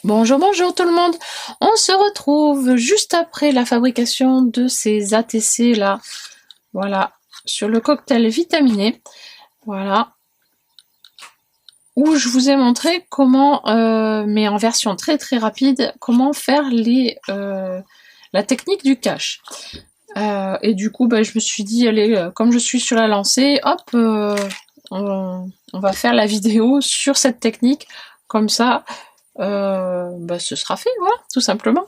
Bonjour, bonjour tout le monde. On se retrouve juste après la fabrication de ces ATC là. Voilà, sur le cocktail vitaminé. Voilà. Où je vous ai montré comment, mais en version très très rapide, comment faire la technique du cache. Et du coup, je me suis dit, allez, comme je suis sur la lancée, hop, on va faire la vidéo sur cette technique. Comme ça, ce sera fait, voilà, tout simplement.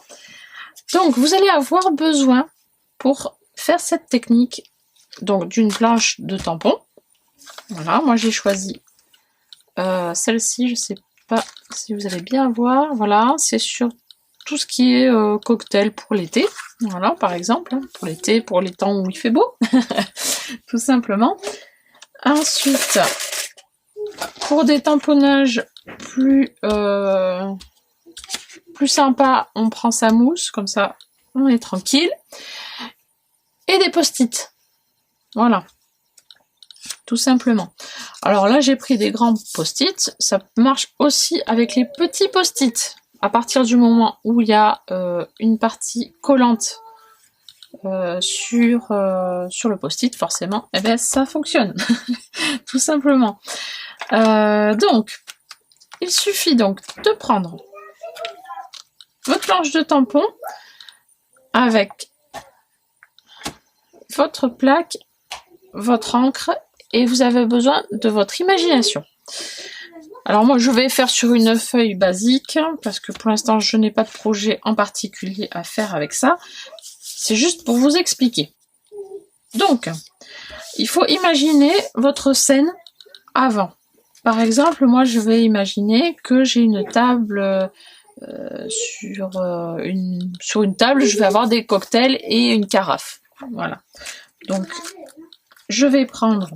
Donc, vous allez avoir besoin, pour faire cette technique, donc d'une planche de tampon. Voilà, moi j'ai choisi celle-ci, je sais pas si vous allez bien voir. Voilà, c'est sur tout ce qui est cocktail pour l'été. Voilà, par exemple, hein, pour l'été, pour les temps où il fait beau, tout simplement. Ensuite, pour des tamponnages plus sympa, on prend sa mousse, comme ça on est tranquille. Et des post-it. Voilà. Tout simplement. Alors là, j'ai pris des grands post-it. Ça marche aussi avec les petits post-it. À partir du moment où il y a une partie collante sur le post-it, forcément, eh bien, ça fonctionne. Tout simplement. Donc, il suffit donc de prendre votre planche de tampon avec votre plaque, votre encre, et vous avez besoin de votre imagination. Alors moi je vais faire sur une feuille basique, parce que pour l'instant je n'ai pas de projet en particulier à faire avec ça. C'est juste pour vous expliquer. Donc, il faut imaginer votre scène avant. Par exemple, moi je vais imaginer que j'ai une table... sur une table, je vais avoir des cocktails et une carafe. Voilà. Donc, je vais prendre,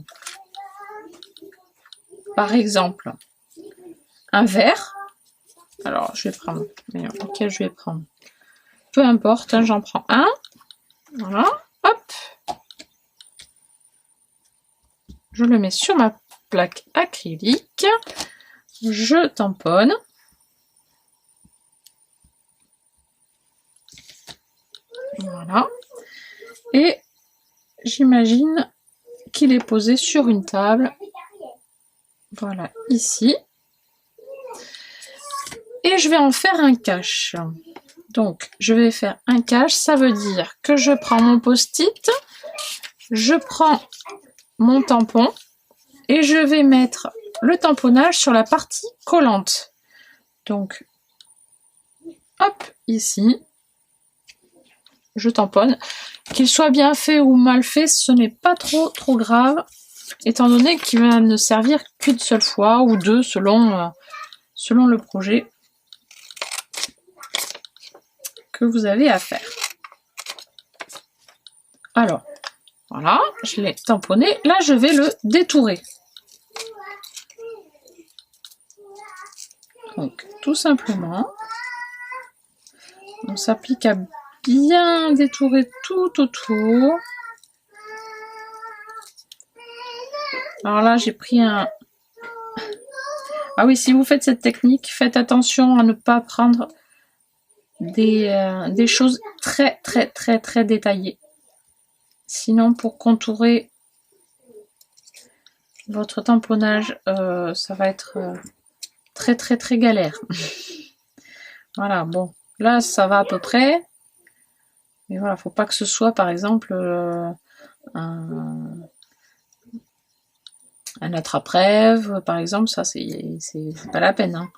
par exemple, un verre. Alors, je vais prendre, mais lequel je vais prendre? Peu importe, hein, j'en prends un. Voilà, hop. Je le mets sur ma plaque acrylique. Je tamponne. Voilà. Et j'imagine qu'il est posé sur une table. Voilà, ici. Et je vais en faire un cache. Donc, je vais faire un cache. Ça veut dire que je prends mon post-it, je prends mon tampon et je vais mettre le tamponnage sur la partie collante. Donc, hop, ici. Je tamponne. Qu'il soit bien fait ou mal fait, ce n'est pas trop grave, étant donné qu'il va ne servir qu'une seule fois ou deux selon le projet que vous avez à faire. Alors, voilà, je l'ai tamponné. Là, je vais le détourer. Donc, tout simplement, on s'applique à bien détourer tout autour. Alors là, j'ai pris un... Ah oui, si vous faites cette technique, faites attention à ne pas prendre des choses très détaillées. Sinon, pour contourer votre tamponnage, ça va être très galère. Voilà, bon, là, ça va à peu près. Mais voilà, faut pas que ce soit, par exemple, un attrape-rêve, par exemple, ça, c'est pas la peine. Hein.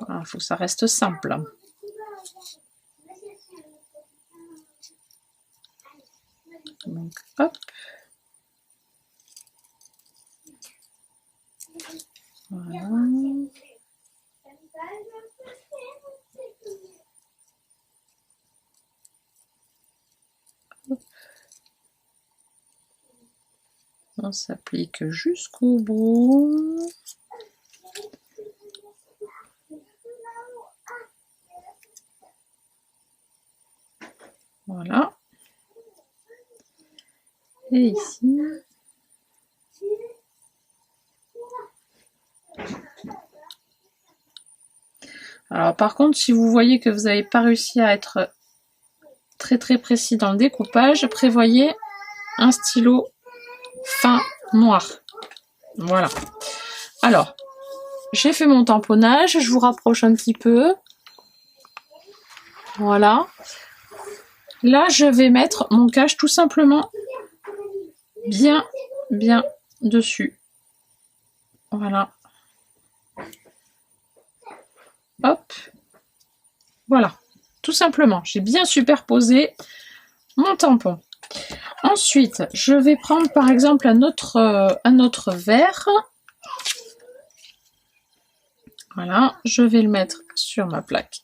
Voilà, faut que ça reste simple. Donc, hop. Voilà. Hop. On s'applique jusqu'au bout. Voilà. Et ici. Alors par contre, si vous voyez que vous n'avez pas réussi à être très précis dans le découpage, prévoyez un stylo fin noir. Voilà. Alors, j'ai fait mon tamponnage, je vous rapproche un petit peu. Voilà. Là, je vais mettre mon cache tout simplement bien dessus. Voilà. Hop. Voilà. Tout simplement. J'ai bien superposé mon tampon. Ensuite, je vais prendre par exemple un autre verre. Voilà. Je vais le mettre sur ma plaque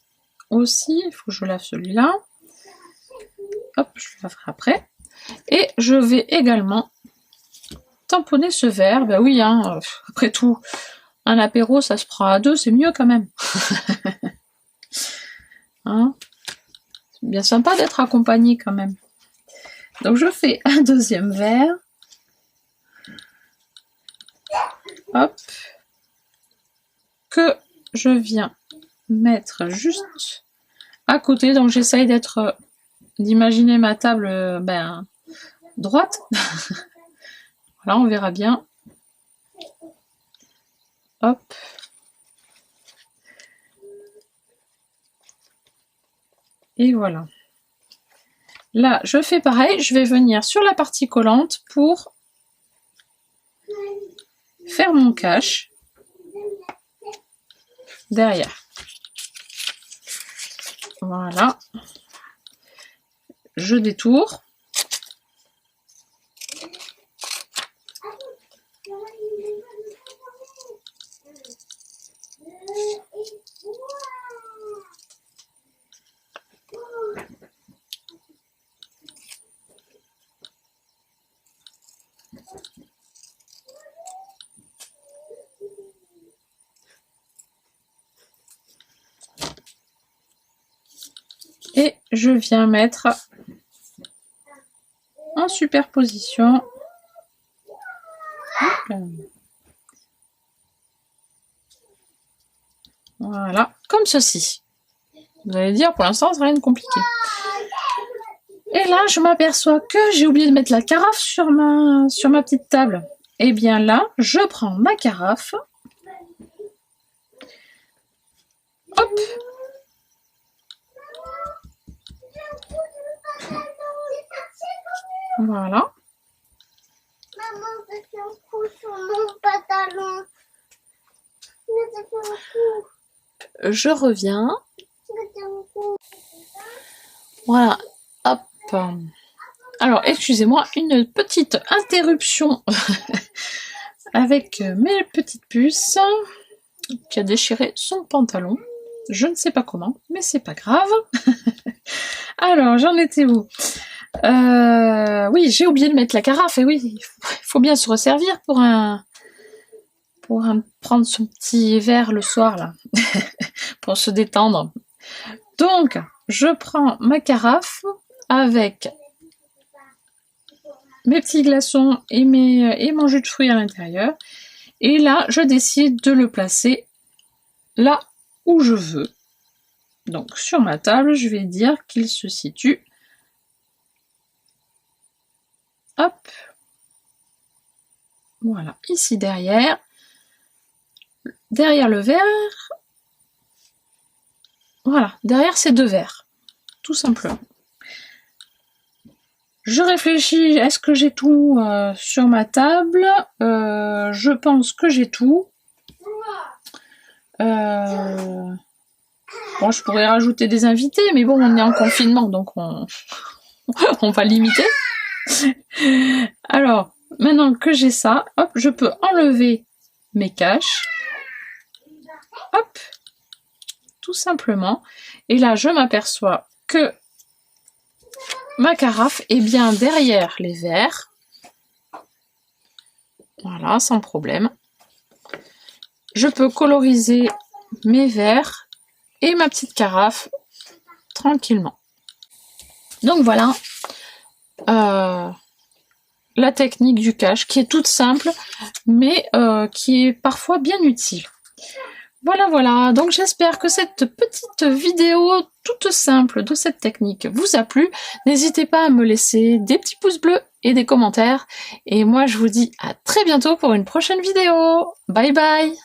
aussi. Il faut que je lave celui-là. Hop, je le laverai après. Et je vais également tamponner ce verre. Ben oui, hein, après tout, un apéro, ça se prend à deux, c'est mieux quand même. Hein, c'est bien sympa d'être accompagné quand même. Donc je fais un deuxième verre. Hop. Que je viens mettre juste à côté. Donc j'essaye d'imaginer ma table droite. Voilà, on verra bien. Hop. Et voilà. Là, je fais pareil. Je vais venir sur la partie collante pour faire mon cache derrière. Voilà. Je détourne. Et je viens mettre en superposition. Voilà, comme ceci. Vous allez dire, pour l'instant, c'est rien de compliqué. Et là, je m'aperçois que j'ai oublié de mettre la carafe sur ma petite table. Et bien là, je prends ma carafe. Hop. Voilà. Maman, ça fait un coup sur mon pantalon. Ça fait un coup. Je reviens. Voilà. Hop. Alors, excusez-moi, une petite interruption avec mes petites puces qui a déchiré son pantalon. Je ne sais pas comment, mais c'est pas grave. Alors, j'en étais où? Oui, j'ai oublié de mettre la carafe, et oui, il faut bien se resservir pour prendre son petit verre le soir, là, pour se détendre. Donc, je prends ma carafe avec mes petits glaçons et mon jus de fruits à l'intérieur. Et là, je décide de le placer là où je veux. Donc, sur ma table, je vais dire qu'il se situe. Hop. Voilà, ici derrière. Derrière le verre. Voilà, derrière ces deux verres. Tout simplement. Je réfléchis, est-ce que j'ai tout sur ma table? Je pense que j'ai tout. Bon, je pourrais rajouter des invités, mais bon, on est en confinement, donc on va limiter. Alors, maintenant que j'ai ça, hop, je peux enlever mes caches. Hop, tout simplement. Et là, je m'aperçois que ma carafe est bien derrière les verres. Voilà, sans problème. Je peux coloriser mes verres et ma petite carafe tranquillement. Donc voilà, la technique du cache qui est toute simple, mais qui est parfois bien utile. Voilà, voilà. Donc j'espère que cette petite vidéo toute simple de cette technique vous a plu. N'hésitez pas à me laisser des petits pouces bleus et des commentaires. Et moi, je vous dis à très bientôt pour une prochaine vidéo. Bye bye!